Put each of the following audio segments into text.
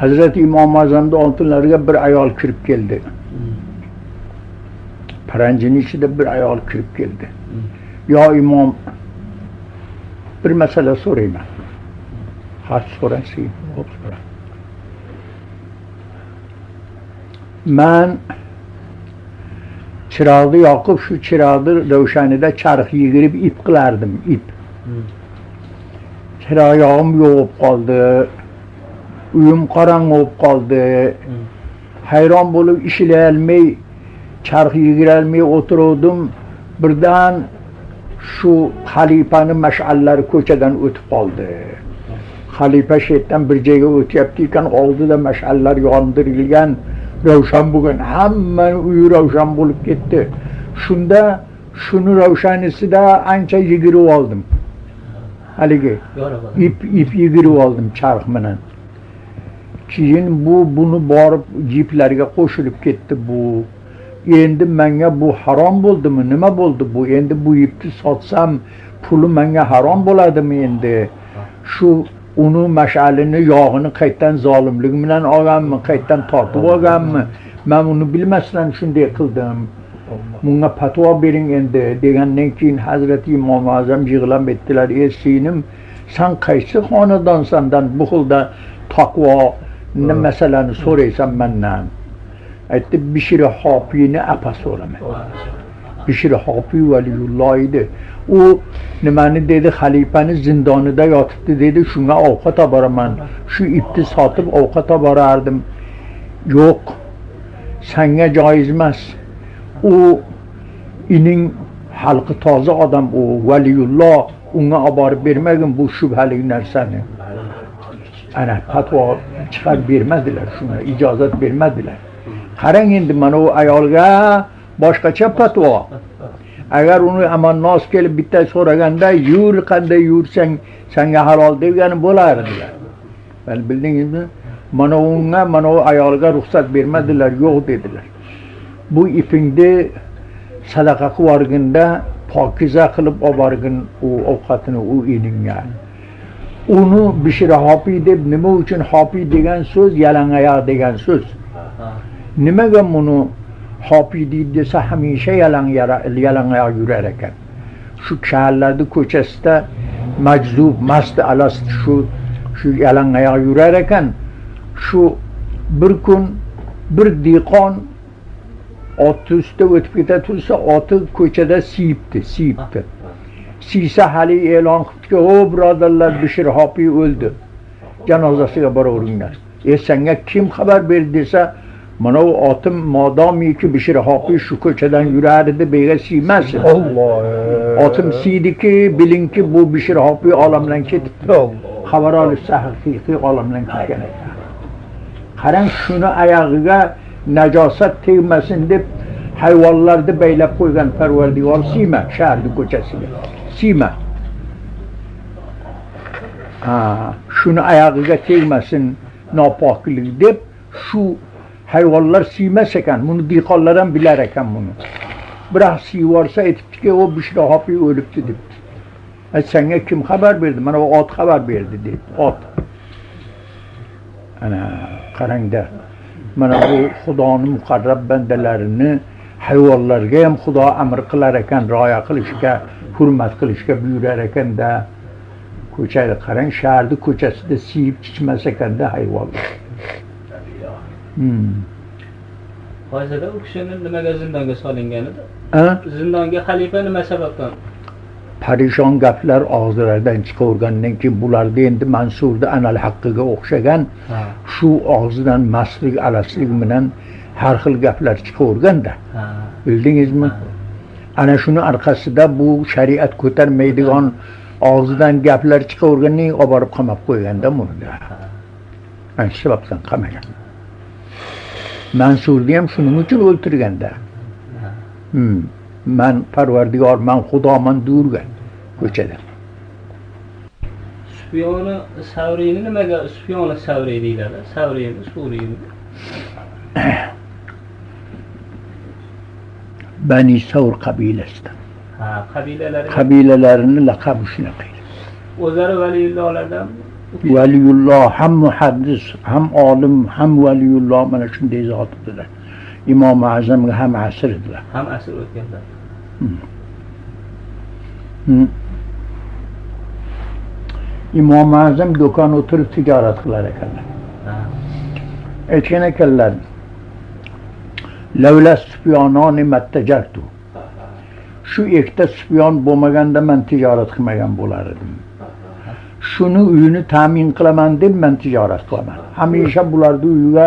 Hazreti İmam Azam'da oltinlarga bir ayol kirib keldi. Paranjinin ichida bir ayol kirib keldi. Yo imom, bir masala so'rayman. Ha, so'rasing. Men chiroqni yoqib, shu chiroqni ravshanida charx yigirib ip qilardim, ip. Chirog'im yo'q qoldi. Uyim qorong'i bo'lib qoldi. Hayron bo'lib ishlay olmay, charx yigira olmay o'tirdim. Birdan shu xalifani mash'allari ko'chadan o'tib qoldi. Xalifa shetdan bir joyga o'tyapti ekan, oldida mash'allar yondirilgan, ravshan bo'lgan, hammaning uyi ravshan bo'lib ketdi. Shunda shuni ravshanisida ancha yigirib oldim. Haligi ip yigirib oldim charx bilan. Keyin buni borib jiplarga qo'shilib ketdi bu. Endi menga bu harom bo'ldimi? Nima bo'ldi bu? Endi bu ipni sotsam puli menga harom bo'ladimi endi? Shu uni mash'alini yog'ini qaytdan zolimlik bilan olganmi, qaytdan tortib olganmi? Men uni bilmasdan shunday qildim. Bunga fatvo bering endi degandan keyin Hazrati Imom Azam yig'lab aytdilar: "Ey sinim, sen qaysi xonadonsandan bu xilda taqvo masalani so'raysan mendan?" Aytdi, Bishir Hofiyni apa so'raman. Bishir Hofiy valiyulloh edi. U nimani dedi, xalifani zindonida yotibdi dedi, shunga ovqat olib boraman. Shu ipni sotib ovqat olib borardim. Yo'q, senga joiz emas. U ining xalqi toza odam, u valiyulloh, unga olib borib bermagin bu shubhali narsani. Ana fatvo chiqarib bermadilar, shunga ijozat bermadilar. Qarang endi mana u ayolga boshqacha fatvo. Agar uni amannos kelib bitta so'raganda, yur, qanday yursang senga halol degani bo'lardilar. Bildingizmi? Mana unga, mana u ayolga ruxsat bermadilar, yo'q dedilar. Bu ipingni sadaqa qilib yuborganda pokiza qilib olib borgin u ovqatini u iningga. Uni Bishir Hofiy deb, nima uchun Hofiy degan so'z yalangoyoq degan so'z. Nimaga buni Hofiy deydi desa hamisha yalangoyoq yurar ekan. Shu shaharlarning ko'chasida majzub, mast alast shu yalangoyoq yurar ekan. Shu bir kun bir dehqon oti ustida o'tib keta tursa, oti ko'chada siyibdi. Siysa hali e'lon qilibdiki, "O birodarlar, Bishir Hofiy o'ldi. Janozasiga boraveringlar." Senga kim xabar berdi desa, mana u otim modomiki Bishir Hofiy shu ko'chadan yurardi, bega siymasin. Otim siydiki, bilingki bu Bishir Hofiy olamdan ketibdi. Xabar olishsa haqiqiy olamdan ketgan ekan. Qarang, shuni oyog'iga najosat tegmasin deb hayvonlarni baylab qo'ygan Parvardigor siyma shaharning ko'chasiga. Siyma. Shuni oyog'iga tegmasin nopoklik deb shu hayvonlar siymas ekan. Buni dehqonlar ham bilar ekan buni. Biroq siyvorsa aytibdiki, "O Bishir Hofiy o'libdi" debdi. Senga kim xabar berdi? Mana bu ot xabar berdi deb. Ot. Ana qarangda. Mana bu Xudoning muqarrab bandalarini hayvonlarga ham Xudo amr qilar ekan, rioya qilishga, hurmat qilishga buyurar ekanda. Ko'chada qarang, shaharning ko'chasida siyib chiqmas ekanda hayvonlar. Hozirda u kishini nimaga zindonga solingan edi? Zindonga xalifa nima sababdan? Parishon gaplar og'zlaridan chiqavergandan keyin bularda endi Mansurda Anal haqqiga o'xshagan shu og'zidan mastlik, alaslik bilan har xil gaplar chiqaverganda. Bildingizmi? Ana shuni orqasida bu shariat ko'tarmaydigan og'zidan gaplar chiqavergandan olib borib qamab qo'yganda buni. Ana shu sababdan qamagan. Mansurni ham shuning uchun o'ltirganda. Men Parvardigor, men Xudoman deyurgan ko'chada. Sufyoni Savriyni nimaga Sufyoni Savriy deyiladi? Savriyni Suriyni. Bani Savr qabilasidan. Qabilalarini qabilalarini laqabi shunaqa. O'zlari valiyullohlardan Valiyulloh ham muhaddis, ham olim, ham valiyulloh mana shunday zot edilar. Imom Azamga ham asr edilar. Ham asr o'tganlar. Imom Azam do'kon o'tirib tijorat qilar ekanlar. Aytgan ekanlar, lavla Sufyononi mattajartu. Shu ikkita Sufyon bo'lmaganda men tijorat qilmagan bo'lar edim. Shuni uyini ta'min qilaman deb men tijorat qilaman. Hamisha bularning uyiga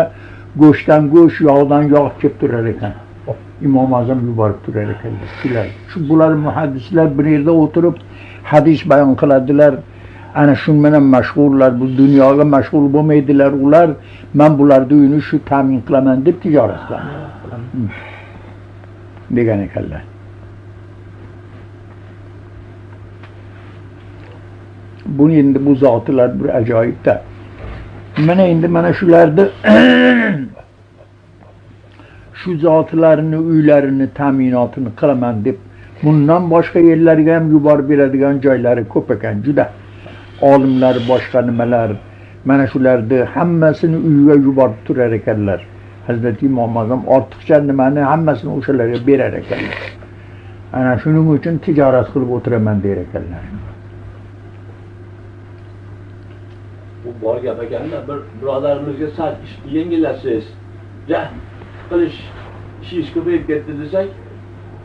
go'shtdan go'sht, yog'dan yog' kelib turar ekan. Imom Azam yuborib turar ekanlar. Shu bular muhaddislar bir yerda o'tirib hadis bayon qiladilar. Ana shu bilan mashg'ullar, bu dunyoga mashg'ul bo'lmaydilar ular. Men bularning uyini shu ta'min qilaman deb tijorat qilaman. Degan ekanlar. Bu endi bu zotlar bir ajoyibda. Mana endi mana shularni shu zotlarni uylarini ta'minotini qilaman deb bundan boshqa yerlarga ham yuborib beradigan joylari ko'p ekan, juda. Olimlar, boshqa nimalar, mana shularni hammasini uyiga yuborib turar ekanlar. Hazrat Imom Azam ortiqcha nimani hammasini o'shalarga berar ekanlar. Ana shuning uchun tijorat qilib o'tiraman der ekanlar. Bu bor gap ekanda, bir birodarimizga sal ishni yengillasiz, qilish ishingiz ko'payib ketdi desak,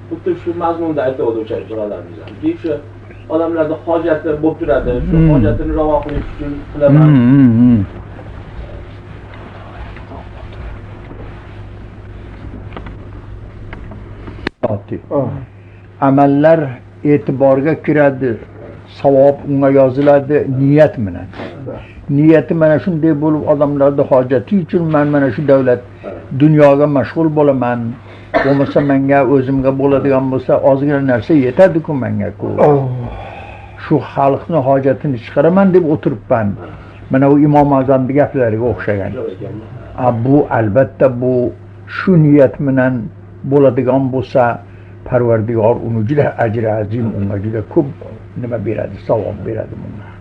xuddi shu mazmunda aytadi o'sha birodarimiz ham. Shu odamlarda hojati bo'lib turadi, shu hojatini ravo qilish uchun qilaman. Amallar e'tiborga kiradi, savob unga yoziladi niyat bilan. Niyati mana shunday bo'lib, odamlarda hojati uchun men mana shu davlat dunyoga mashg'ul bo'laman. Bo'lmasa menga o'zimga bo'ladigan bo'lsa ozgina narsa yetadi-ku menga-ku. Shu xalqni hojatini chiqaraman deb o'tiribman. Mana u Imom Azamning gaplariga o'xshagan. Bu albatta bu shu niyat bilan bo'ladigan bo'lsa, Parvardigor uni juda ajri azim, unga juda ko'p nima beradi, savob beradi bunga.